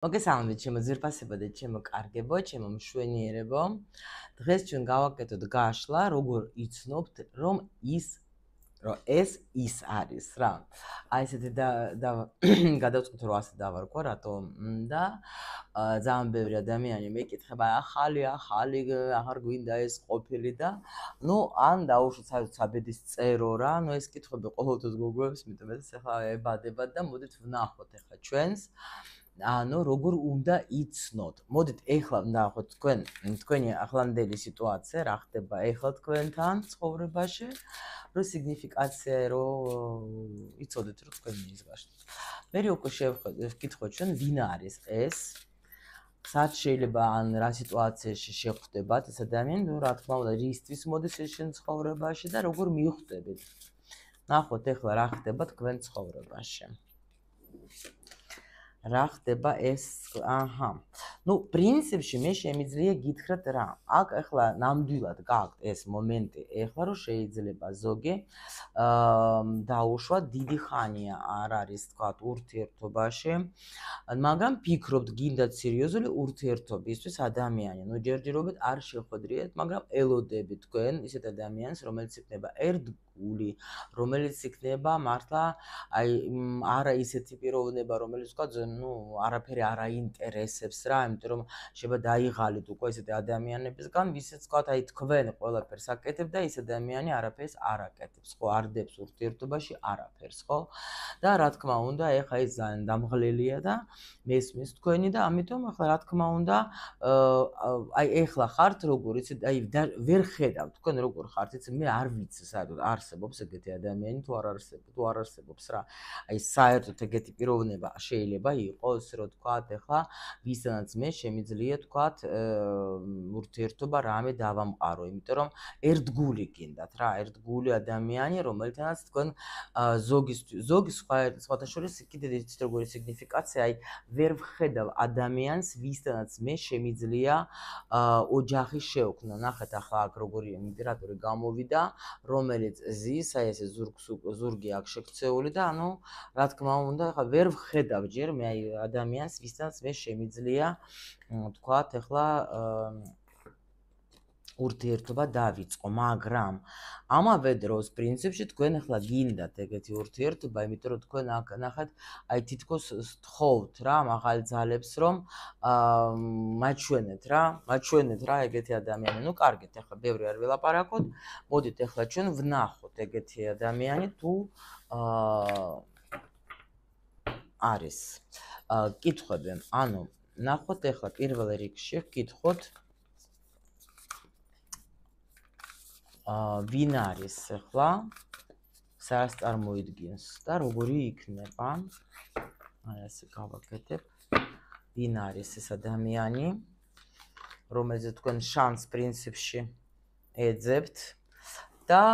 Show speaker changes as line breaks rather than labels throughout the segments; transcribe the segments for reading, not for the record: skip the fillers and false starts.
მოგესალმებით, ჩემო ძვირფასებო და ჩემო კარგებო, ჩემო მშვენიერებო. დღეს ჩვენ გავაკეთოთ გაშლა, როგორ იცნობთ, რომ ეს ის არის რა. აი ესეთი და გადავწყვიტე რომ ასე დავარქვა, რატომ და ძალიან ბევრი ადამიანი მეკითხება, ახალი აღარ გვინდა ეს ყოფილი და ნუ ან დაუშვით საერთოდ საბედის წერო რა, ნუ ეს კითხვები ყოველთვის გოგოებს, იმიტომ რომ ახლა ებადებათ და მოდით ვნახოთ ახლა ჩვენს ანუ როგორ უნდა იცნოთ. მოდით ეხლა ვნახოთ თქვენი ახლანდელი სიტუაცია, რა ხდება ეხლა თქვენთან ცხოვრებაში, რო სიგნიფიკაცია რო იცოდეთ რომ თქვენი ის გაშლით. მე უკვე შევკითხოთ ჩვენ ვინ არის ეს? სად შეიძლება ან რა სიტუაციაში შეხვდებათ ეს ადამიანი, ნუ რა თქმა უნდა რისთვის მოდის ეს შენ ცხოვრებაში და როგორ მიხვდებით. ნახოთ ეხლა რა ხდება თქვენ ცხოვრებაში. რა ხდება ეს ნუ პრინციპში მე შემიძლია გითხრათ რა აქ ახლა ნამდვილად გაქვთ ეს მომენტი ახლა რომ შეიძლება ზოგი დაუშვა დიდი ხანია არ არის თქვა ურთიერთობაში მაგრამ ფიქრობთ გინდათ სერიოზული ურთიერთობისთვის ადამიანი ნუ ჯერჯერობით არ შეხვედრიეთ მაგრამ ელოდებით თქვენ ისეთ ადამიანს რომელიც იქნება ერთგული რომელიც იქნება მართლა აი არა ისეთი პიროვნება რომელიც თქვა ნუ არაფერი არ აინტერესებს რა, იმიტომ რომ შეიძლება დაიღალით უკვე ესეთი ადამიანებისგან, ვისაც თქვა აი თქვენ ყველაფერს აკეთებთ და ეს ადამიანი არაფერს არ აკეთებს, ხო, არ დებს ურთიერთობაში არაფერს, ხო? და რა თქმა უნდა, ეხა ეს ძალიან დამღლელია და მესმის თქვენი და ამიტომ ახლა რა თქმა უნდა, აი ეხლა ხართ როგორ იცით, აი ვერ ხედავთ თქვენ როგორ ხართ, იცით, მე არ ვიცი საერთოდ არსებობს ეგეთი ადამიანი თუ არ არსებობს რა. აი საერთოდ ეგეთი პიროვნება შეიძლება იყოს, რომ თქვათ, ეხლა ვისთანაც მე შემიძლია თქვათ, ურთიერთობა რამე დავამყარო, იმიტომ რომ ერთგული გინდათ რა, ერთგული ადამიანი, რომელთანაც თქვენ ზოგი სხვათა შორის კიდე იცით როგორი სიგნიფიკაცია, აი ვერ ვხედავ ადამიანს, ვისთანაც მე შემიძლია ოჯახი შევქმნა. ნახეთ ახლა აქ როგორი იმპერატორი გამოვიდა, რომელიც ზის, აი ესე ზურგი აქვს შექცეული და ანუ რა თქმა უნდა, ახლა ვერ ვხედავ ჯერ მე აი ადამიანს, ვისაც მე შემიძლია თქვათ, ახლა ურთიერთობა დავიწყო, მაგრამ ამავე დროს პრინციპში თქვენ ახლა გინდათ ეგეთი ურთიერთობა, იმიტომ რომ თქვენ აქ ნახეთ, აი თითქოს თხოვთ რა, მაღალი ძალებს რომ მაჩვენეთ რა ეგეთი ადამიანი. ნუ კარგით, ახლა ბევრი არ ვილაპარაკოთ. მოდით ახლა ჩვენ ვნახოთ ეგეთი ადამიანი თუ არის. კითხვები, ანუ ნახოთ ახლა პირველ რიგში ვკითხოთ ვინ არის ახლა სას წარმოიდგენს და როგორი იქნება. აი ასე გავაკეთებ. ვინ არის ეს ადამიანი, რომელზეც თქვენ შანს პრინციპში ეძებთ და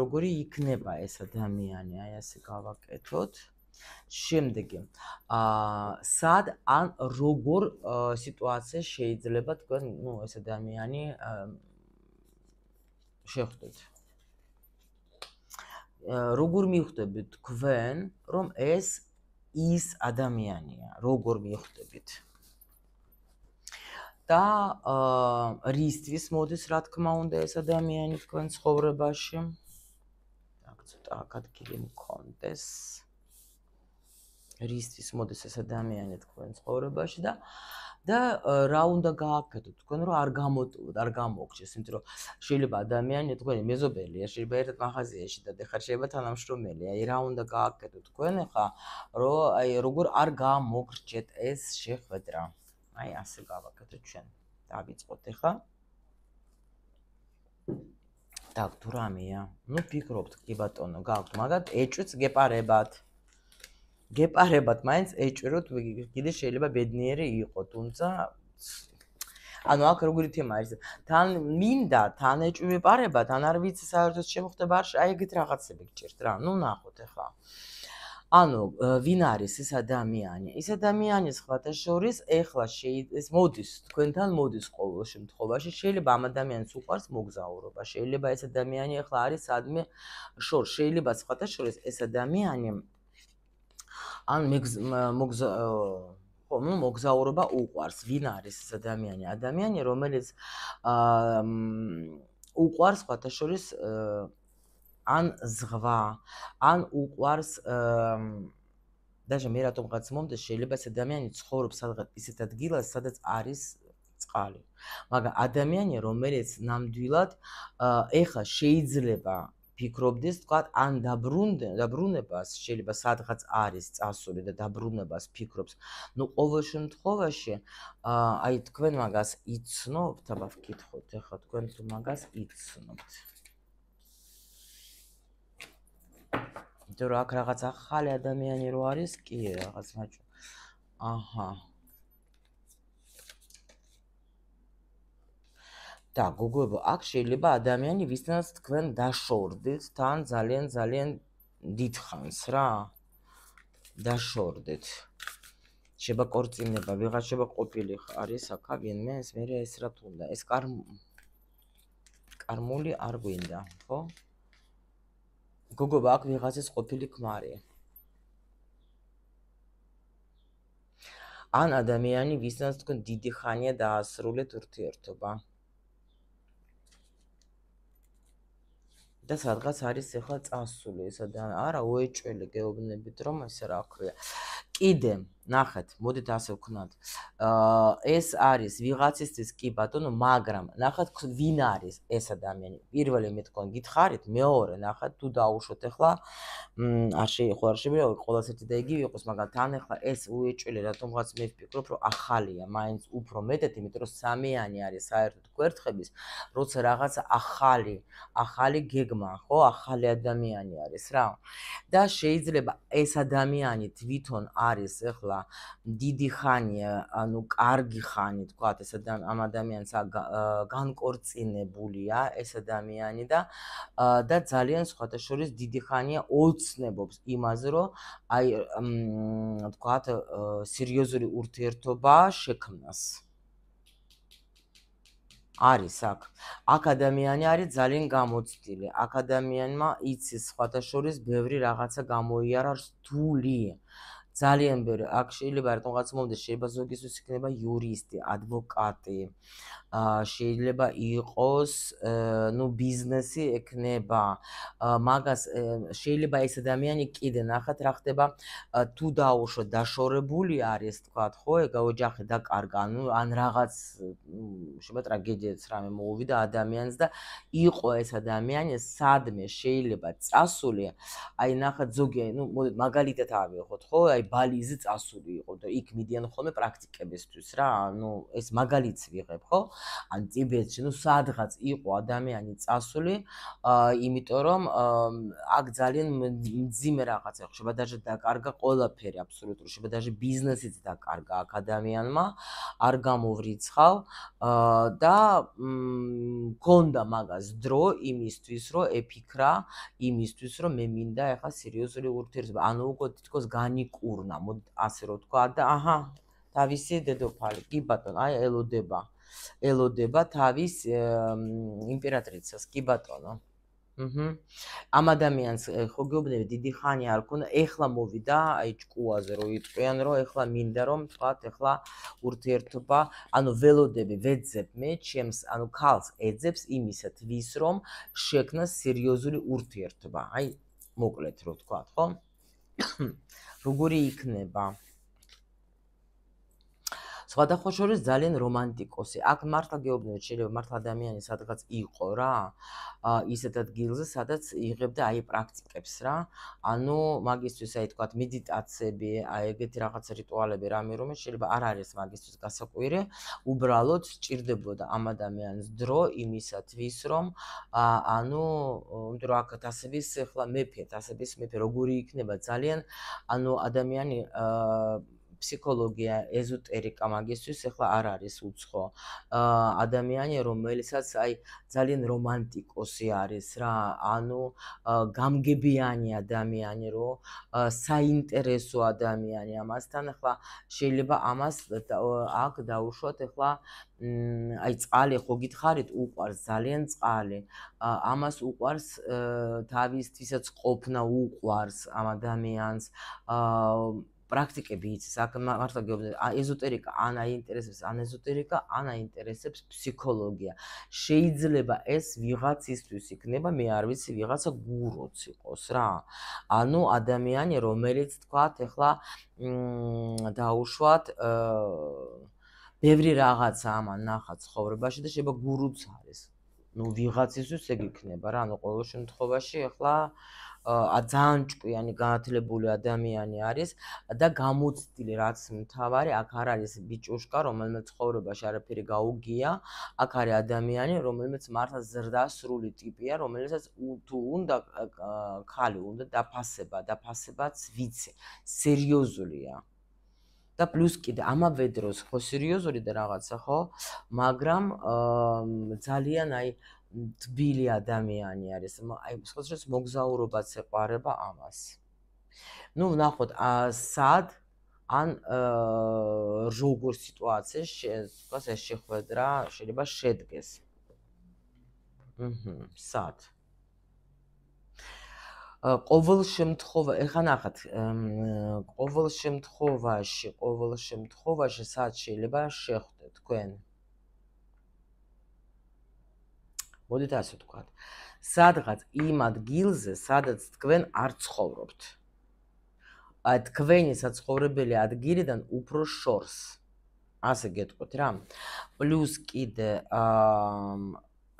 როგორი იქნება ეს ადამიანი. აი ასე გავაკეთოთ. შემდეგი სად ან როგორ სიტუაცია შეიძლება თქვენ ნუ ეს ადამიანი შეხვდეთ. როგორ მიხვდებით თქვენ რომ ეს ის ადამიანია, როგორ მიხვდებით. და რისთვის მოდის რა თქმა უნდა ეს ადამიანი თქვენ ცხოვრებაში. აქ ცოტა ადგილი მქონდეს. რისთვის მოდის ეს ადამიანი თქვენ ცხოვრებაში და რა უნდა გააკეთოთ თქვენ რომ არ გამოტოვოთ, არ გამოგჩეს, იმიტომ რომ შეიძლება ადამიანი თქვენი მეზობელია, შეიძლება ერთად მაღაზიაში დადეხარ, შეიძლება თანამშრომელი, აი რა უნდა გააკეთოთ თქვენ ახლა რომ აი როგორ არ გამოგრჩეთ ეს შეხვედრა. აი ასე გავაკეთოთ ჩვენ. დავიწყოთ ახლა. და თუ რამეა, ნუ ფიქრობთ კი ბატონო, გაქვთ, მაგრამ ეჭვიც გეპარებათ. გეპარებათ მაინც ეჭვიროთ, კიდე შეიძლება ბედნიერი იყო, თუმცა ანუ აქ როგორი თემა არის? თან მინდა, თან ეჭვი ვეპარებათ, ან არ ვიცი საერთოდ შემოხდება არ აი ეგეთ რაღაცები გჭირთ რა. ნუ ნახოთ ახლა. ანუ ვინ არის ეს ადამიანი? ეს ადამიანი სხვათა შორის ეხლა ეს მოდის, თქვენთან მოდის ყოველ შემთხვევაში. შეიძლება ამ ადამიანს უყვარს მოგზაურობა, შეიძლება ეს ადამიანი ეხლა არის სადმე შორს, შეიძლება სხვათა შორის ეს ადამიანი ან ну მოგზაურობა უყვარს. ვინ არის ეს ადამიანი? ადამიანი, რომელიც უყვარს სხვათა შორის ან ზღვა, ან უყვარს даже მე რატომღაც მომდის, შეიძლება ეს ადამიანი ცხოვრობს სადღაც ისეთ ადგილას, სადაც არის წყალი. მაგრამ ადამიანი, რომელიც ნამდვილად ეხლა შეიძლება ფიქრობდეს, თქვათ, ან დაბრუნებას შეიძლება სადღაც არის წასული და დაბრუნებას ფიქრობს. ნუ ყოველ შემთხვევაში, აი თქვენ მაგას იცნობთ, აბა ვკითხოთ, ეხლა თქვენ თუ მაგას იცნობთ. იმიტომ რომ აქ რაღაც ახალი ადამიანი რო არის, კი, რაღაც მაჩვენ. აჰა. და გოგოებო, აქ შეიძლება ადამიანი, ვისთანაც თქვენ დაშორდეთ, თან ძალიან დიდხანს რა. დაშორდეთ. შეიძლება კორწინება, ვიღაც შეიძლება ყოფილი არის აქა ვინმე, ეს მე ეს რა თუნდა, ეს კარმული არ გვინდა, ხო? გოგოებო, აქ ვიღაცის ყოფილი ქმარი. ან ადამიანი, ვისთანაც თქვენ დიდი ხანია დაასრულეთ ურთიერთობა. და სადღაც არის ახლა წასული ეს ადამიანი. არა, უეჭველი გეუბნებით რომ ესე რა ქვია. კიდე, ნახეთ, მოდით ასე ვქნათ. ეს არის ვიღაცისთვის კი ბატონო, მაგრამ ნახეთ ვინ არის ეს ადამიანი. პირველი მე თქვენ გითხარით, მეორე ნახეთ თუ დაუშვოთ ახლა არ შეიძლება ყოველას ერთი და იგივე იყოს, მაგრამ თან ახლა ეს უეჭველი რატომღაც მე ვფიქრობ, რომ ახალია, მაინც უფრო მეტად, იმიტომ რომ სამიანი არის საერთოდ გვერდხების, როცა რაღაც ახალი გეგმა, ხო, ახალი ადამიანი არის რა. და შეიძლება ეს ადამიანი თვითონ არის ახლა დიდი ხანია, ანუ კარგი ხანი, თქვათ, ეს ამ ადამიანს განკორწინებულია ეს ადამიანი და ძალიან სხვათა შორის დიდი ხანია ოცნებობს იმაზე, რომ აი თქვათ, სერიოზული ურთიერთობა შექმნას. არის აქ ადამიანი არის ძალიან გამოცდილი. აქ ადამიანმა იცის სხვათა შორის ბევრი რაღაცა გამოიარა რთული. ძალიან ბევრი. აქ შეიძლება რატომღაც მომდეს, შეიძლება ზოგისთვის იქნება იურისტი, ადვოკატი. შეიძლება იყოს, ну, ბიზნესი ექნება. მაგას შეიძლება ეს ადამიანი კიდე ნახეთ რა ხდება, თუ დაუშვოთ, დაშორებული არის, თქვათ, ხო, ეგ ოჯახი დაკარგა, ну, ან რაღაც შეიძლება ტრაგედიაც რამე მოუვიდა ადამიანს და იყო ეს ადამიანი სადმე შეიძლება წასული, აი ნახეთ ზოგი, ну, მოდით მაგალითად ავიღოთ, ხო, აი ბალიზე წასული იყო და იქ მიდიან ხოლმე პრაქტიკებისთვის რა, ну, ეს მაგალითს ვიღებ, ხო? ან ტიბეტში, ну, სადღაც იყო ადამიანი წასული, იმიტომ რომ აქ ძალიან მძიმე რაღაცა ხდება, даже დაკარგა ყველაფერი აბსოლუტურად, შეიძლება даже ბიზნესიც დაკარგა აქ ადამიანმა, არ გამოვრიცხავ და მქონდა მაგას დრო იმისთვის, რომ ეფიქრა იმისთვის, რომ მე მინდა ახლა სერიოზული ურთიერთობა, ანუ უკვე თითქოს განიკურნა, მოდით ასე რომ თქვა და აჰა, თავისი დედოფალი, კი ბატონო, აი ელოდება თავის იმპერატრიცას, კი ბატონო. ამ ადამიანს ხო გეუბნები დიდი ხანი არ ქონდა, ეხლა მოვიდა აი ჭკუაზე რომ იტყვიან, რომ ეხლა მინდა რომ თქვათ, ეხლა ურთიერთობა, ანუ ველოდები ვეძებ მე ჩემს, ანუ ქალს ეძებს იმისათვის, რომ შექმნას სერიოზული ურთიერთობა. აი მოკლედ რო თქვათ, ხო? როგორი იქნება? სხვადასხვა შორის ძალიან რომანტიკოსი. აქ მართლა გეუბნებით, შეიძლება მართლა ადამიანი სადღაც იყო რა, ისეთ ადგილზე, სადაც იღებდა აი პრაქტიკებს რა. ანუ მაგისთვის აი თქვათ მედიტაციები, აი ეგეთი რაღაც რიტუალები რამე რომ შეიძლება არ არის მაგისთვის გასაკვირი, უბრალოდ სჭირდებოდა ამ ადამიანს დრო იმისათვის, რომ ანუ იმიტომ რომ აქ თასების ახლა მეფე, როგორი იქნება ძალიან, ანუ ადამიანი ფსიქოლოგია, ეზოტერიკა მაგისთვის ახლა არ არის უცხო. ადამიანი, რომელსაც აი ძალიან რომანტიკოსი არის რა, ანუ გამგებიანი ადამიანი, რომ საინტერესო ადამიანი ამასთან, ახლა შეიძლება ამას აქ დაუშვათ ახლა აი წყალი ხო გითხარით, უყვარს ძალიან წყალი. ამას უყვარს თავისთვისაც ყოფნა უყვარს ამ ადამიანს. პრაქტიკები იცის, აქ მართლა გეუბნები, ეზოტერიკა ან აინტერესებს ან ეზოტერიკა, ან აინტერესებს ფსიქოლოგია. შეიძლება ეს ვიღაცისთვის იქნება, მე არ ვიცი, ვიღაცა გუროც იყოს რა. ანუ ადამიანი, რომელიც თქვათ, ეხლა დაუშვათ ბევრი რაღაცა ამან ნახა ცხოვრებაში და შეიძლება გურუც არის. ნუ ვიღაცისთვის ეგ იქნება რა, ანუ ყოველ შემთხვევაში ეხლა ძალიან ჭკვიანი განათლებული ადამიანი არის და გამოცდილი, რაც მთავარი, აქ არ არის ბიჭუშკა, რომელმაც ცხოვრებაში არაფერი გაუგია, აქ არის ადამიანი, რომელმაც მართლა ზრდასრული ტიპია, რომელსაც თუ უნდა ხალი უნდა დაფასებაც ვიცი, სერიოზულია. და პლუს კიდე ამავე დროს ხო სერიოზული და რაღაცა ხო, მაგრამ ძალიან აი თბილი ადამიანი არის, აი სხვადასხვა მოგზაურობაც ეყარება ამას. ნუ ვნახოთ სად ან როგორ სიტუაციაში თქვას ეს შეხვედრა შეიძლება შედგეს. სად? ყოველ შემთხვევაში, ეხლა ნახეთ, ყოველ შემთხვევაში სად შეიძლება შეხვდეთ თქვენ? მოდით ასე ვთქვათ. სადღაც იმ ადგილზე, სადაც თქვენ არ ცხოვრობთ. თქვენი საცხოვრებელი ადგილიდან უფრო შორს. ასე გეტყვით რა. პლუს კიდე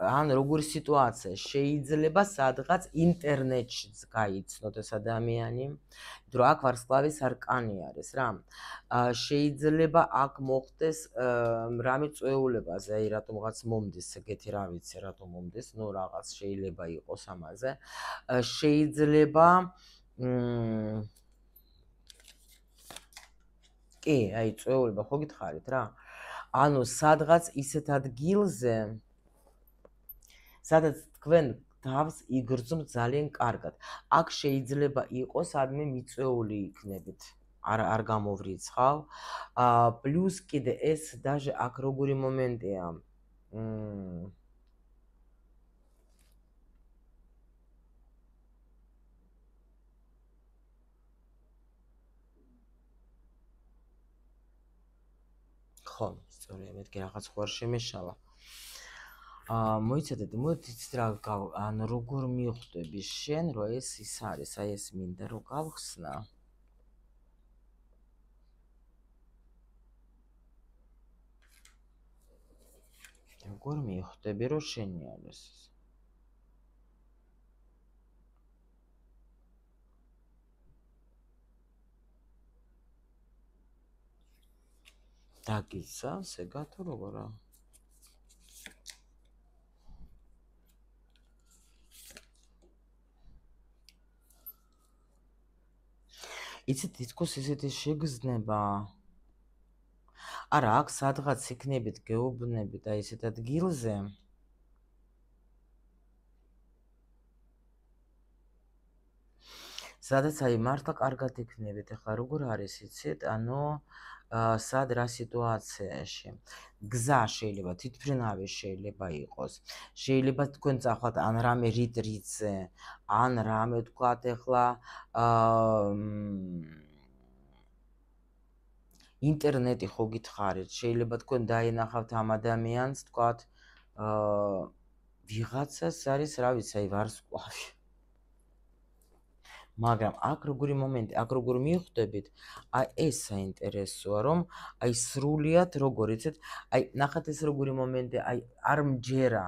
ან როგორი სიტუაცია შეიძლება სადღაც ინტერნეტშიც გაიცნოთ ეს ადამიანი, რომ აქ ვარსკვლავის არკანი არის რა. შეიძლება აქ მოხდეს რამე წვეულებაზე, აი რატომღაც მომდის ეგეთი რა ვიცი, რატომ მომდის, ნუ რაღაც შეიძლება იყოს ამაზე. შეიძლება კი, აი წვეულება ხო გითხარით რა. ანუ სადღაც ისეთ ადგილზე სადაც თქვენ თავს იგრძნობთ ძალიან კარგად. აქ შეიძლება იყოს ადმე მიწვეული იქნებით. არ გამოვრიცხავ. პლუს კიდე ეს даже აქ როგორი მომენტია. ხო, სწორია, მეთქი რაღაც ხوار შემეშალა. მოიცადეთ, მოდით რა ან როგორ მიხვდები შენ, რომ ეს ის არის, აი ეს მინდა რომ გავხსნა. როგორ მიხვდები რომ შენი არის ეს? დაგიცავს ეგა თუ როგორა? იცით, თითქოს ესეთი შეგრძნება. არა, აქ სადღაც იქნებით გეუბნებით და ესეთ ადგილზე. სადაც აი მართლა კარგად იქნებით, ეხლა როგორ არის იცით, ანუ სად რა სიტუაციაში. გზა შეიძლება თვითმფრინავი შეიძლება იყოს. შეიძლება თქვენ წახვალთ ან რამე რიტრიტზე, ან რამე თქვათ ეხლა ინტერნეტი ხო გითხარით, შეიძლება თქვენ დაინახავთ ამ ადამიანს, თქვათ ვიღაცას არის, რა ვიცი, აი ვარსკვლავი. მაგრამ აქ როგორი მომენტი, აქ როგორ მიხვდებით, აი ეს საინტერესოა, რომ აი სრულიად როგორ იცით, აი ნახეთ ეს როგორი მომენტი, აი არ მჯერა,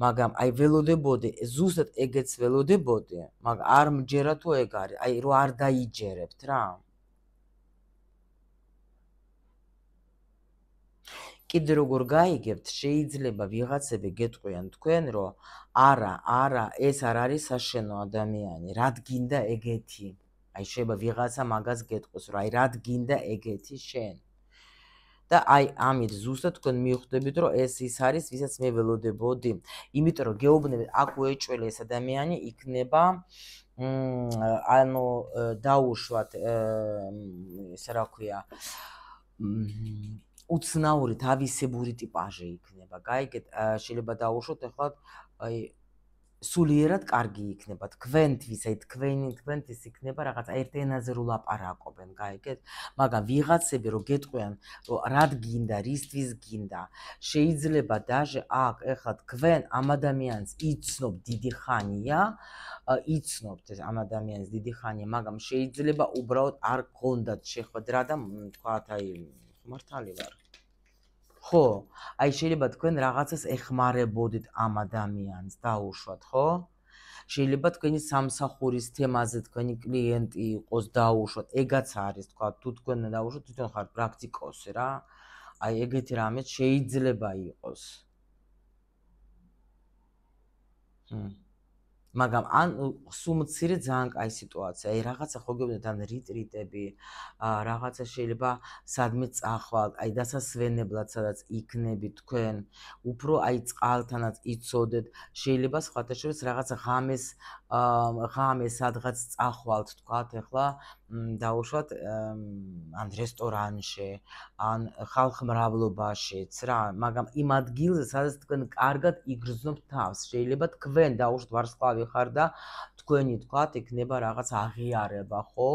მაგრამ აი ველოდებოდი, ზუსტად ეგეც ველოდებოდი, მაგრამ არ მჯერა თუ ეგ არის, აი რომ არ დაიჯერებთ რა. კიდე როგორ გაიგებთ, შეიძლება ვიღაცები გეტყვიან თქვენ, რომ არა, ეს არ არის საშენო ადამიანი, რად გინდა ეგეთი. აი შეიძლება ვიღაცა მაგას გეტყვის, რომ აი რად გინდა ეგეთი შენ. და აი ამით ზუსტად თქვენ მიხვდებით, რომ ეს ის არის, ვისაც მე ველოდებოდი. იმიტომ რომ გეუბნებით, აქ უეჭველი ეს ადამიანი იქნება ანუ დაუშვათ ესე რა ქვია უცნაური თავისებური ტიპაჟი იქნება. გაიგეთ, შეიძლება დაუშვოთ ეხლა აი სულიერად კარგი იქნება თქვენთვის, აი თქვენთვის იქნება რაღაც ერთ ენაზე რო ლაპარაკობენ, გაიგეთ? მაგრამ ვიღაცები რო გეტყვიან, რომ რად გინდა, რისთვის გინდა, შეიძლება დაჟე აქ ეხლა თქვენ ამ ადამიანს იცნობ დიდი ხანია, იცნობთ ეს ამ ადამიანს დიდი ხანია, მაგრამ შეიძლება უბრალოდ არ გქონდათ შეხვედრა და თქვათ აი მართალი ვარ. ხო, აი შეიძლება თქვენ რაღაცას ეხმარებოდით ამ ადამიანს დაუშვათ, ხო? შეიძლება თქვენი სამსახურის თემაზე თქვენი კლიენტი იყოს დაუშვათ, ეგაც არის, თქვა თუ თქვენ დაუშვათ, თვითონ ხართ პრაქტიკოსი რა. აი ეგეთი რამე შეიძლება იყოს. მაგრამ ან სულ მცირე ძალიან კაი სიტუაცია. აი რაღაცა ხო გეუბნეთ ან რიტრიტები, რაღაცა შეიძლება სადმე წახვალ, აი დასასვენებლად სადაც იქნებით თქვენ, უფრო აი წყალთანაც იცოდეთ, შეიძლება სხვათა შორის რაღაცა ღამე სადღაც წახვალთ, თქვათ ახლა დაუშვათ ან რესტორანში, ან ხალხმრავლობაშიც რა, მაგრამ იმ ადგილზე სადაც თქვენ კარგად იგრძნობთ თავს, შეიძლება თქვენ დაუშვათ ვარსკვლავი ხარ და თქვენი თქვათ იქნება რაღაც აღიარება, ხო?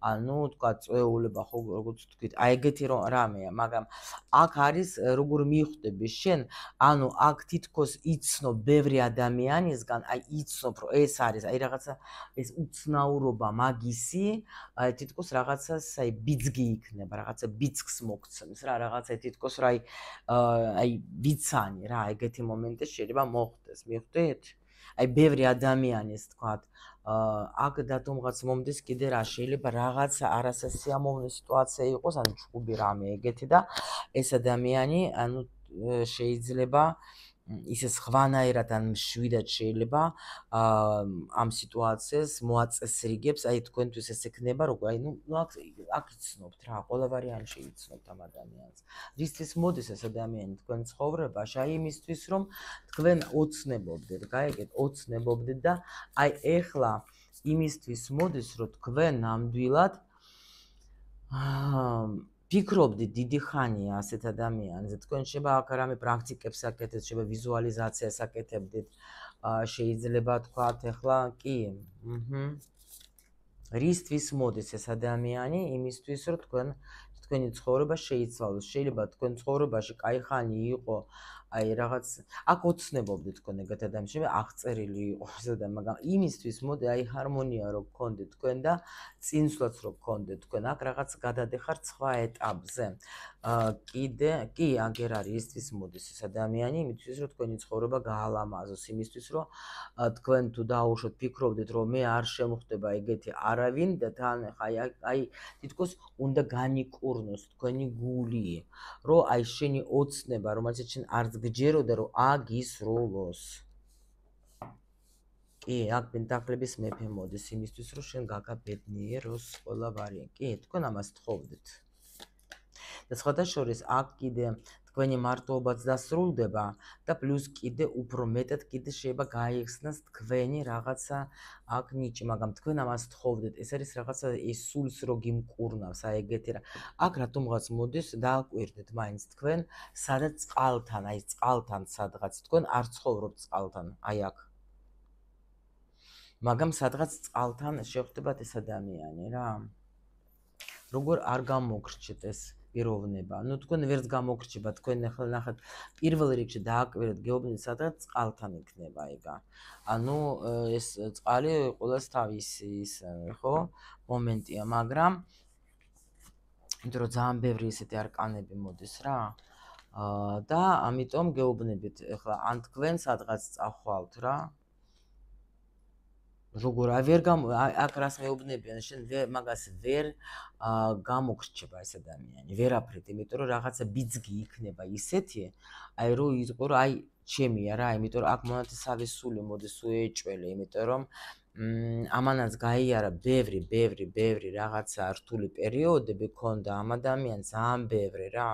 ანუ თქვათ წვეულება, ხო, როგორც თქვით, აი ეგეთი რამეა, მაგრამ აქ არის როგორ მიხვდები შენ, ანუ აქ თითქოს იცნობ ბევრი ადამიანისგან, აი იცნობ რომ ეს არის, აი რაღაცა ეს უცნაურობა მაგისი, აი თითქოს რაღაცას აი ბიძგი იქნება, რაღაცა ბიძგს მოგცემს რა, რაღაცა თითქოს რა აი ვიცანი რა, ეგეთი მომენტი შეიძლება მოხდეს, მიხვდით? აი ბევრი ადამიანის თქვათ აქ დათომღაც მომდის კიდე რა შეიძლება რაღაცა არასასიამოვნო სიტუაცია იყოს, ანუ ჭუბი რამე ეგეთი და ეს ადამიანი ანუ შეიძლება ისე სხვანაირად ან მშვიდად შეიძლება ამ სიტუაციას მოაწესრიგებს, აი თქვენთვის ეს ექნება როგორ აი ნუ აქ იცნობთ რა, ყველა ვარიანტში იცნობთ ამ ადამიანს. რისთვის მოდის ეს ადამიანი თქვენ ცხოვრებაში? აი იმისთვის რომ თქვენ ოცნებობდეთ, გაიგეთ, ოცნებობდეთ და აი ეხლა იმისთვის მოდის რომ თქვენ ნამდვილად ფიქრობდით დიდი ხანია ასეთ ადამიანზე, თქვენ შეიძლება აქ რამე პრაქტიკებს აკეთებთ, შეიძლება ვიზუალიზაციას აკეთებდით, შეიძლება თქვათ ახლა კი, რისთვის მოდის ეს ადამიანი? იმისთვის რომ თქვენი ცხოვრება შეიცვალოს, შეიძლება თქვენ ცხოვრებაში კაი ხანი იყო, აი რაღაც აქ ოცნებობდით თქვენ ეგეთ ადამიანს, შეიძლება აღწერილი იყოს ეს ადამიანი, მაგრამ იმისთვის მოდი აი ჰარმონია რო გქონდეთ თქვენ და წინსვლაც რო გქონდეთ თქვენ, აქ რაღაც გადადეხართ სხვა ეტაპზე. კიდე კი აგერ არის ისთვის მოდის ეს ადამიანი, იმისთვის რომ თქვენი ცხოვრება გაალამაზოს, იმისთვის რომ თქვენ თუ დაუშვოთ ფიქრობდით რომ მე არ შემხვდება ეგეთი არავინ და თან აი თითქოს უნდა განიკურნოს თქვენი გული, რომ აი შენი ოცნება, რომელსაც შენ არც გჯეროდა რომ აგისრულოს. კი, აქ პენტაკლების მეფე მოდის იმისთვის რომ შენ გაგაბედნიეროს ყველა ვარიანტი. კი, თქვენ ამას თხოვდით. და სხვათა შორის აქ კიდე თქვენი მარტოობაც დასრულდება და პლუს კიდე უფრო მეტად კიდე შეიძლება გაიხსნას თქვენი რაღაცა აქ ნიჭი, მაგრამ თქვენ ამას თხოვდით. ეს არის რაღაცა ის სულს რო გიმკურნავს, აი ეგეთი რა. აქ რატომღაც მოდის დააკვირდეთ მაინც თქვენ, სადაც წყალთან, აი წყალთან სადღაც თქვენ არ ცხოვრობთ წყალთან, აი აქ. მაგრამ სადღაც წყალთან შეხვდებათ ეს ადამიანი რა. როგორ არ გამოგრჩეთ ეს პიროვნება. ნუ თქვენ ვერც გამოგრჩება, თქვენ ახლა ნახეთ პირველ რიგში დააკვირდეთ, გეუბნით სადღაც წყალთან იქნება ეგა. ანუ ეს წყალი ყოველს თავისი ის ხო მომენტია, მაგრამ იმიტომ რომ ძალიან ბევრი ესეთი არკანები მოდის რა. და ამიტომ გეუბნებით ახლა ან თქვენ სადღაც წახვალთ რა. როგორ აქ რას მეუბნებიან, შენ მაგას ვერ გამოგრჩება ეს ადამიანი, ვერაფრით, იმიტომ რომ რაღაცა ბიძგი იქნება ისეთი, აი რო იყო რომ აი ჩემია რა, იმიტომ რომ აქ მონათესავე სული მოდის უეჭველი, იმიტომ რომ ამანაც გაიარა ბევრი რაღაცა რთული პერიოდები ქონდა ამ ადამიანს, ძალიან ბევრი რა.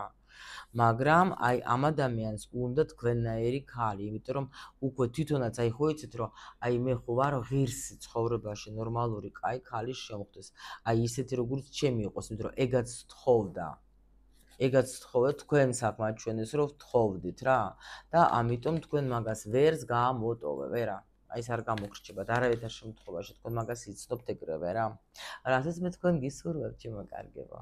მაგრამ აი ამ ადამიანს უნდა თქვენნაირი ქალი, იმიტომ რომ უკვე თვითონაც აი ხო იცით რომ აი მე ხო ვარ ღირსი ცხოვრებაში ნორმალური კაი ქალი შემხვდეს. აი ისეთი როგორც ჩემი იყოს, იმიტომ რომ ეგაც თხოვდა. ეგაც თხოვდა თქვენ საკმაჩვენეს რომ თხოვდით რა და ამიტომ თქვენ მაგას ვერს გამოტოვე, ვერა. აი ეს არ გამოგრჩებათ არავითარ შემთხვევაში თქვენ მაგას იცნობთ ეგრევე რა. რასაც მე თქვენ გისურვებთ, ჩემო კარგებო.